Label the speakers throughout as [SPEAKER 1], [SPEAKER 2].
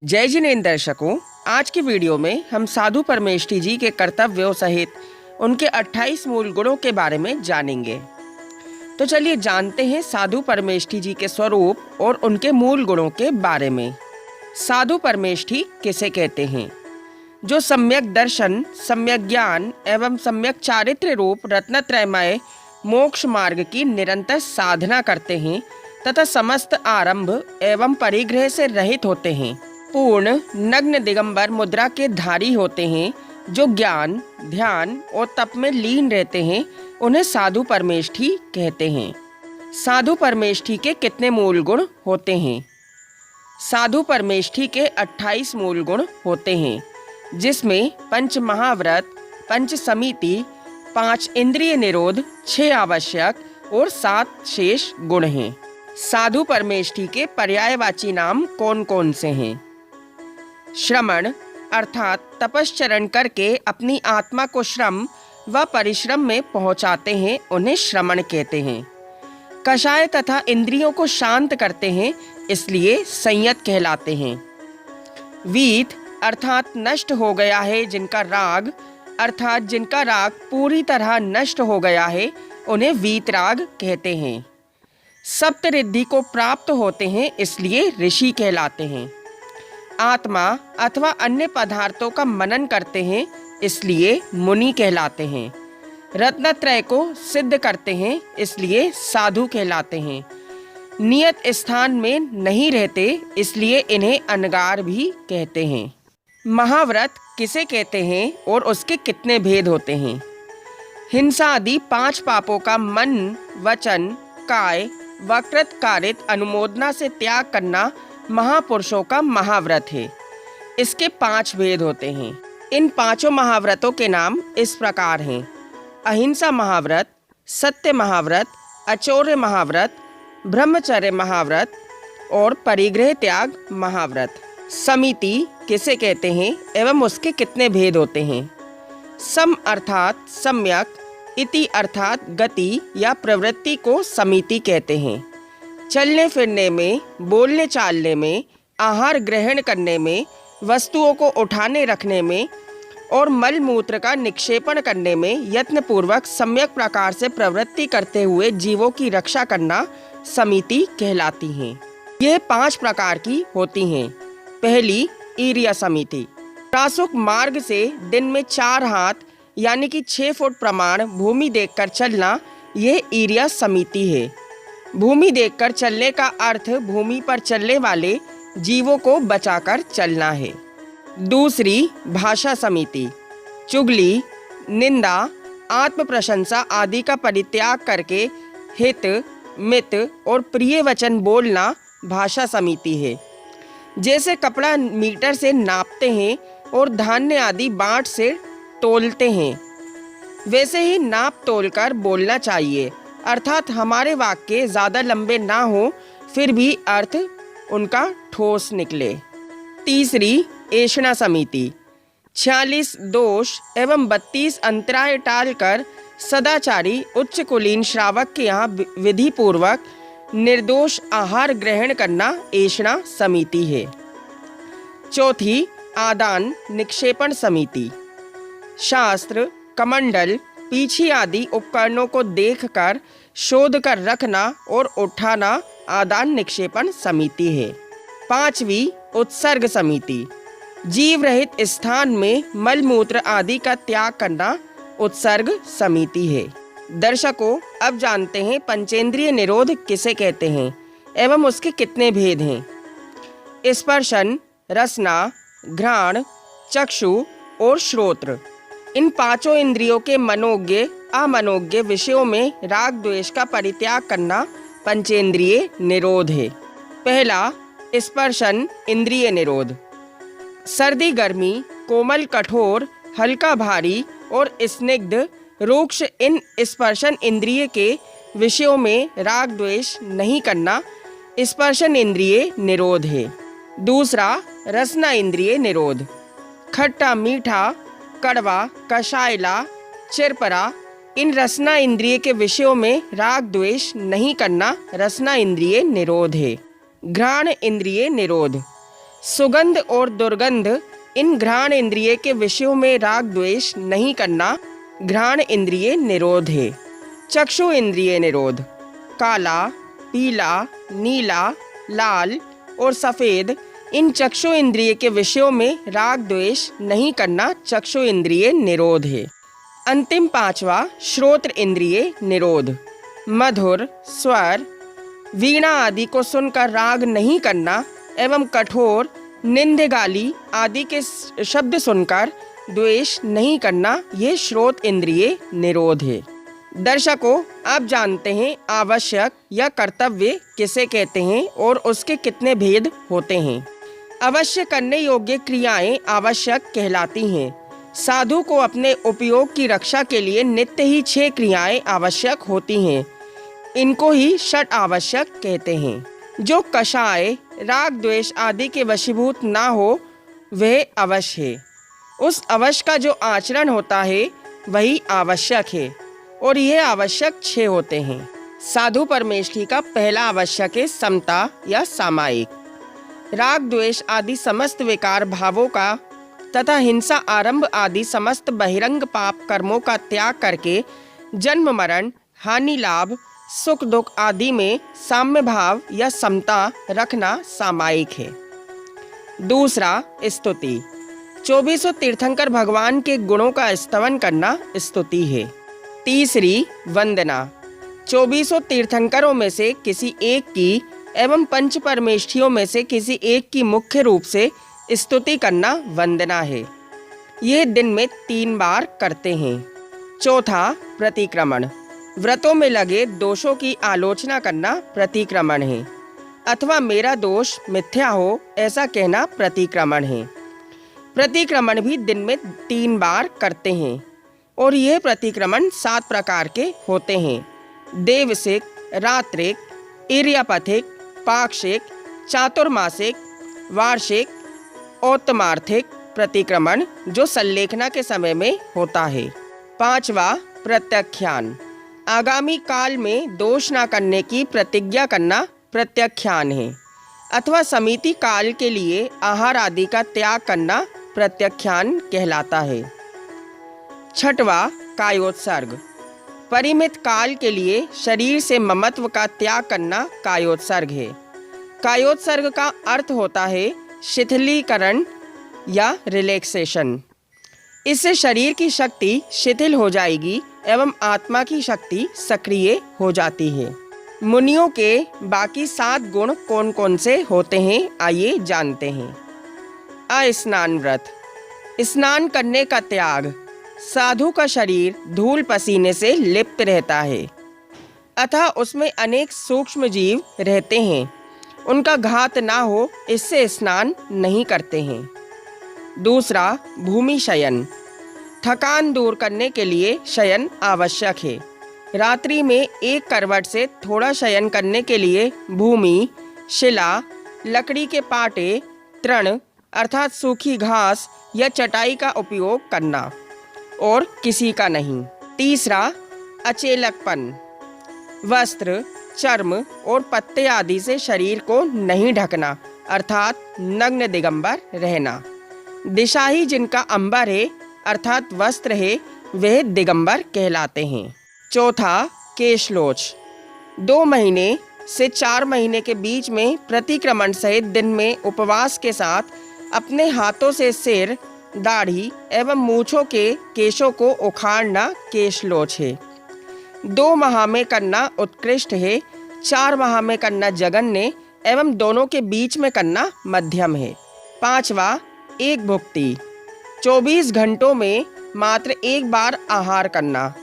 [SPEAKER 1] जय जिनेंद्र दर्शकों, आज की वीडियो में हम साधु परमेष्ठी जी के कर्तव्यों सहित उनके 28 मूल गुणों के बारे में जानेंगे। तो चलिए जानते हैं साधु परमेष्ठी जी के स्वरूप और उनके मूल गुणों के बारे में। साधु परमेष्ठी किसे कहते हैं? जो सम्यक दर्शन, सम्यक ज्ञान एवं सम्यक चारित्र्य रूप रत्नत्रयमय मोक्ष मार्ग की निरंतर साधना करते हैं तथा समस्त आरंभ एवं परिग्रह से रहित होते हैं। पूर्ण नग्न दिगंबर मुद्रा के धारी होते हैं। जो ज्ञान, ध्यान और तप में लीन रहते हैं उन्हें साधु परमेष्ठी कहते हैं। साधु परमेष्ठी के कितने मूल गुण होते हैं? साधु परमेष्ठी के 28 मूल गुण होते हैं, जिसमें पंच महाव्रत, पंच समिति, 5 इंद्रिय निरोध, 6 आवश्यक और 7 शेष गुण हैं। साधु परमेष्ठी के पर्यायवाची नाम कौन कौन से हैं? श्रमण अर्थात तपश्चरण करके अपनी आत्मा को श्रम व परिश्रम में पहुंचाते हैं, उन्हें श्रमण कहते हैं। कषाय तथा इंद्रियों को शांत करते हैं, इसलिए संयत कहलाते हैं। वीत अर्थात नष्ट हो गया है जिनका राग, अर्थात जिनका राग पूरी तरह नष्ट हो गया है, उन्हें वीतराग कहते हैं। सप्तरिद्धि को प्राप्त होते हैं, इसलिए ऋषि कहलाते हैं। आत्मा अथवा अन्य पदार्थों का मनन करते हैं, इसलिए मुनि कहलाते हैं। रत्नत्रय को सिद्ध करते हैं, इसलिए साधु कहलाते हैं। नियत स्थान में नहीं रहते, इसलिए इन्हें अनगार भी कहते हैं। महाव्रत किसे कहते हैं और उसके कितने भेद होते हैं? हिंसा आदि 5 पापों का मन, वचन, काय व कृत कारित अनुमोदना से त्याग करना महापुरुषों का महाव्रत है। इसके 5 भेद होते हैं। इन 5 महाव्रतों के नाम इस प्रकार हैं: अहिंसा महाव्रत, सत्य महाव्रत, अचौर्य महाव्रत, ब्रह्मचर्य महाव्रत और परिग्रह त्याग महाव्रत। समिति किसे कहते हैं एवं उसके कितने भेद होते हैं? सम अर्थात सम्यक, इति अर्थात गति या प्रवृत्ति को समिति कहते हैं। चलने फिरने में, बोलने चालने में, आहार ग्रहण करने में, वस्तुओं को उठाने रखने में और मल मूत्र का निक्षेपण करने में यत्नपूर्वक सम्यक प्रकार से प्रवृत्ति करते हुए जीवों की रक्षा करना समिति कहलाती हैं। ये 5 प्रकार की होती हैं। पहली ईर्या समिति। प्रासुक मार्ग से दिन में 4 हाथ यानी कि 6 फुट प्रमाण भूमि देखकर चलना, ये ईर्या समिति है। भूमि देखकर चलने का अर्थ भूमि पर चलने वाले जीवों को बचाकर चलना है। दूसरी भाषा समिति। चुगली, निंदा, आत्म प्रशंसा आदि का परित्याग करके हित, मित और प्रिय वचन बोलना भाषा समिति है। जैसे कपड़ा मीटर से नापते हैं और धान्य आदि बाँट से तोलते हैं, वैसे ही नाप तोल कर बोलना चाहिए, अर्थात हमारे वाक्य ज़्यादा लंबे ना हो फिर भी अर्थ उनका ठोस निकले। तीसरी ऐषणा समिति। 46 दोष एवं 32 अंतराय टालकर सदाचारी उच्च कुलीन श्रावक के यहाँ विधि पूर्वक निर्दोष आहार ग्रहण करना ऐषणा समिति है। चौथी आदान निक्षेपण समिति। शास्त्र, कमंडल, पीछी आदि उपकरणों को देखकर शोध कर रखना और उठाना आदान निक्षेपण समिति है। 5वीं उत्सर्ग समिति। जीव रहित स्थान में मल मूत्र आदि का त्याग करना उत्सर्ग समिति है। दर्शकों, अब जानते हैं पंचेंद्रिय निरोध किसे कहते हैं एवं उसके कितने भेद हैं। स्पर्शन, रसना, घ्राण, चक्षु और श्रोत्र, इन 5 इंद्रियों के मनोज्ञ अमनोज्ञ विषयों में राग द्वेष का परित्याग करना पंचेंद्रिय निरोध है। पहला स्पर्शन इंद्रिय निरोध। सर्दी गर्मी, कोमल कठोर, हल्का भारी और स्निग्ध रूक्ष, इन स्पर्शन इंद्रिय के विषयों में राग द्वेष नहीं करना स्पर्शन इंद्रिय निरोध है। दूसरा रसना इंद्रिय निरोध। खट्टा, मीठा, कड़वा, कषायला, चिरपरा, इन रसना इंद्रिय के विषयों में राग द्वेष नहीं करना रसना इंद्रिय निरोध है। घ्राण इंद्रिय निरोध। सुगंध और दुर्गंध इन घ्राण इंद्रिय के विषयों में राग द्वेष नहीं करना घ्राण इंद्रिय निरोध है। चक्षु इंद्रिय निरोध। काला, पीला, नीला, लाल और सफ़ेद इन चक्षु इंद्रिय के विषयों में राग द्वेष नहीं करना चक्षु इंद्रिय निरोध है। अंतिम पांचवा श्रोत्र इंद्रिय निरोध। मधुर, स्वर, वीणा आदि को सुनकर राग नहीं करना एवं कठोर, निंद्य, गाली आदि के शब्द सुनकर द्वेष नहीं करना ये श्रोत इंद्रिय निरोध है। दर्शकों, आप जानते हैं आवश्यक या कर्तव्य किसे कहते हैं और उसके कितने भेद होते हैं। अवश्य करने योग्य क्रियाएं आवश्यक कहलाती हैं। साधु को अपने उपयोग की रक्षा के लिए नित्य ही 6 क्रियाएं आवश्यक होती हैं। इनको ही षट आवश्यक कहते हैं। जो कषाय, राग द्वेष आदि के वशीभूत ना हो वह अवश्य है। उस अवश्य का जो आचरण होता है वही आवश्यक है और यह आवश्यक 6 होते हैं। साधु परमेष्ठी का पहला आवश्यक है समता या सामायिक। राग द्वेष आदि समस्त विकार भावों का तथा हिंसा आरंभ आदि समस्त बहिरंग पाप कर्मों का त्याग करके जन्म मरण, हानि लाभ, सुख दुख आदि में साम्य भाव या समता रखना सामायिक है। दूसरा स्तुति। 24 तीर्थंकर भगवान के गुणों का स्तवन करना स्तुति है। तीसरी वंदना। 24 तीर्थंकरों में से किसी एक की एवं पंच परमेष्ठियों में से किसी एक की मुख्य रूप से स्तुति करना वंदना है। यह दिन में 3 बार करते हैं। चौथा प्रतिक्रमण। व्रतों में लगे दोषों की आलोचना करना प्रतिक्रमण है, अथवा मेरा दोष मिथ्या हो ऐसा कहना प्रतिक्रमण है। प्रतिक्रमण भी दिन में 3 बार करते हैं और यह प्रतिक्रमण 7 प्रकार के होते हैं। देवसिक, रात्रिक, इर्यापथिक, पाक्षिक, चातुर्मासिक, वार्षिक, औत्तमार्थिक प्रतिक्रमण जो संलेखना के समय में होता है। पांचवा प्रत्याख्यान। आगामी काल में दोष न करने की प्रतिज्ञा करना प्रत्याख्यान है, अथवा समिति काल के लिए आहार आदि का त्याग करना प्रत्याख्यान कहलाता है। छठवा कायोत्सर्ग। परिमित काल के लिए शरीर से ममत्व का त्याग करना कायोत्सर्ग है। कायोत्सर्ग का अर्थ होता है शिथिलीकरण या रिलैक्सेशन। इससे शरीर की शक्ति शिथिल हो जाएगी एवं आत्मा की शक्ति सक्रिय हो जाती है। मुनियों के बाकी 7 गुण कौन कौन से होते हैं आइए जानते हैं। अस्नान व्रत। स्नान करने का त्याग। साधु का शरीर धूल पसीने से लिप्त रहता है, अतः उसमें अनेक सूक्ष्म जीव रहते हैं। उनका घात ना हो इससे स्नान नहीं करते हैं। दूसरा भूमि शयन। थकान दूर करने के लिए शयन आवश्यक है। रात्रि में एक करवट से थोड़ा शयन करने के लिए भूमि, शिला, लकड़ी के पाटे, तृण अर्थात सूखी घास या चटाई का उपयोग करना और किसी का नहीं। तीसरा अचेलकपन। वस्त्र, चर्म और पत्ते आदि से शरीर को नहीं ढकना अर्थात नग्न दिगंबर रहना। दिशाही जिनका अंबर है अर्थात वस्त्र है वह दिगंबर कहलाते हैं। चौथा केशलोच। 2 महीने से 4 महीने के बीच में प्रतिक्रमण सहित दिन में उपवास के साथ अपने हाथों से सिर, दाढ़ी एवं मूछों के केशों को उखाड़ना केशलोच है। 2 माह में करना उत्कृष्ट है, 4 माह में करना जघन्य एवं दोनों के बीच में करना मध्यम है। पांचवा एक भुक्ति। 24 घंटों में मात्र 1 बार आहार करना।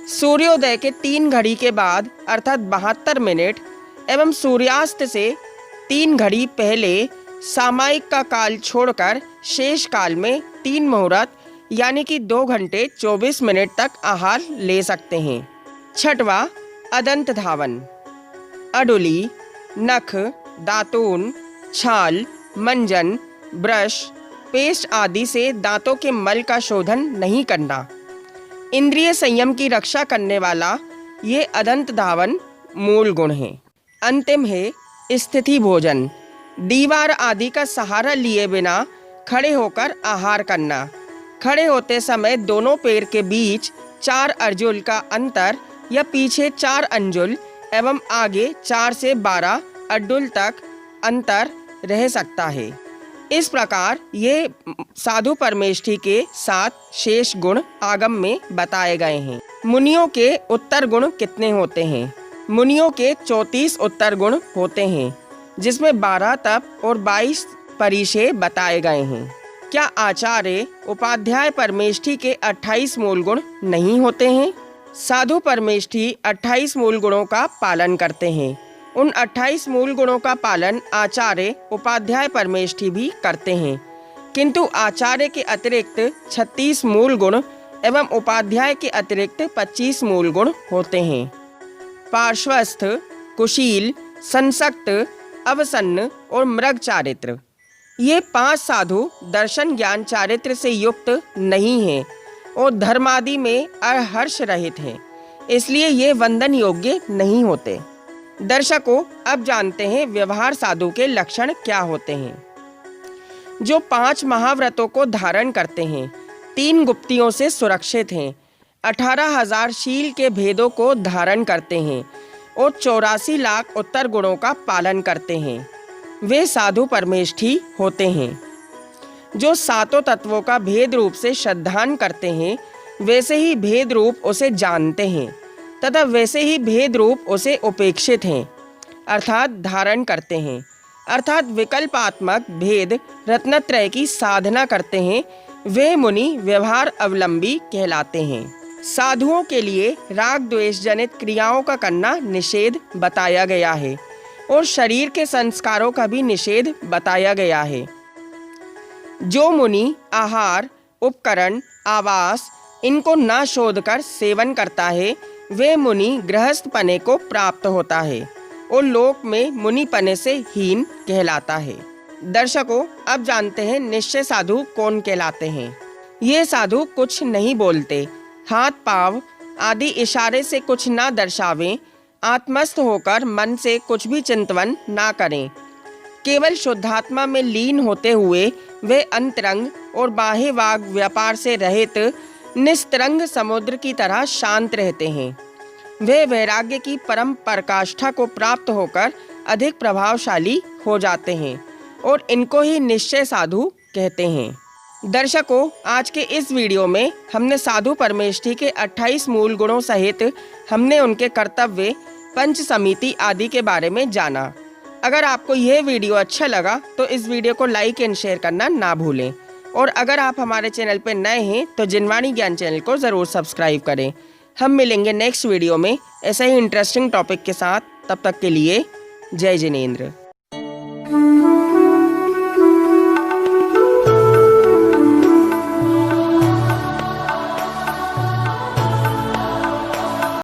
[SPEAKER 1] सूर्योदय के 3 घड़ी के बाद अर्थात 72 मिनट एवं सूर्यास्त से 3 घड़ी पहले सामायिक का काल छोड़कर शेष काल में 3 मुहूर्त यानी कि 2 घंटे 24 मिनट तक आहार ले सकते हैं। छठवा अदंत धावन। अडुली, नख, दातून, छाल, मंजन, ब्रश, पेस्ट आदि से दांतों के मल का शोधन नहीं करना। इंद्रिय संयम की रक्षा करने वाला ये अदंत धावन मूल गुण है। अंतिम है स्थिति भोजन। दीवार आदि का सहारा लिए बिना खड़े होकर आहार करना। खड़े होते समय दोनों पैर के बीच 4 अंजुल का अंतर या पीछे 4 अंजुल एवं आगे 4 से 12 अंजुल तक अंतर रह सकता है। इस प्रकार ये साधु परमेष्ठी के 7 शेष गुण आगम में बताए गए हैं। मुनियों के उत्तर गुण कितने होते हैं? मुनियों के 34 उत्तर गुण होते हैं, जिसमें 12 तप और 22 परिचय बताए गए हैं। क्या आचार्य उपाध्याय परमेष्ठी के 28 मूल गुण नहीं होते हैं? साधु परमेष्ठी 28 मूल गुणों का पालन करते हैं। उन 28 मूल गुणों का पालन आचार्य उपाध्याय परमेष्ठी भी करते हैं, किंतु आचार्य के अतिरिक्त 36 मूल गुण एवं उपाध्याय के अतिरिक्त 25 मूल गुण होते हैं। पार्श्वस्थ, कुशील, संसक्त, अवसन्न और मृग चारित्र, ये 5 साधु दर्शन ज्ञान चारित्र से युक्त नहीं हैं और धर्मादि में अहर्ष रहित हैं, इसलिए ये वंदन योग्य नहीं होते। दर्शकों, अब जानते हैं व्यवहार साधु के लक्षण क्या होते हैं। जो 5 महाव्रतों को धारण करते हैं, 3 गुप्तियों से सुरक्षित हैं, 18,000 शील के भेदों को धारण करते हैं और 84 लाख उत्तर गुणों का पालन करते हैं, वे साधु परमेष्ठी होते हैं। जो 7 तत्वों का भेद रूप से श्रद्धान करते हैं, वैसे ही भेद रूप उसे जानते हैं तथा वैसे ही भेद रूप उसे उपेक्षित हैं, अर्थात धारण करते हैं, अर्थात विकल्पात्मक भेद रत्नत्रय की साधना करते हैं, वे मुनि व्यवहार अवलंबी कहलाते हैं। साधुओं के लिए राग द्वेष जनित क्रियाओं का करना निषेध बताया गया है और शरीर के संस्कारों का भी निषेध बताया गया है। जो मुनि आहार, उपकरण, आवास इनको न शोध कर सेवन करता है, वे मुनि गृहस्थ पने को प्राप्त होता है और लोक में मुनि पने से हीन कहलाता है। दर्शकों, अब जानते हैं निश्चय साधु कौन कहलाते हैं। ये साधु कुछ नहीं बोलते, हाथ पांव आदि इशारे से कुछ ना दर्शावें, आत्मस्थ होकर मन से कुछ भी चिंतन ना करें, केवल शुद्धात्मा में लीन होते हुए वे अंतरंग और बाह्य वाग व्यापार से रहित निस्तरंग समुद्र की तरह शांत रहते हैं। वे वैराग्य की परम पराकाष्ठा को प्राप्त होकर अधिक प्रभावशाली हो जाते हैं और इनको ही निश्चय साधु कहते हैं। दर्शकों, आज के इस वीडियो में हमने साधु परमेष्ठी के 28 मूल गुणों सहित हमने उनके कर्तव्य, पंच समिति आदि के बारे में जाना। अगर आपको यह वीडियो अच्छा लगा तो इस वीडियो को लाइक एंड शेयर करना ना भूलें और अगर आप हमारे चैनल पर नए हैं तो जिनवाणी ज्ञान चैनल को ज़रूर सब्सक्राइब करें। हम मिलेंगे नेक्स्ट वीडियो में ऐसे ही इंटरेस्टिंग टॉपिक के साथ। तब तक के लिए जय जिनेंद्र।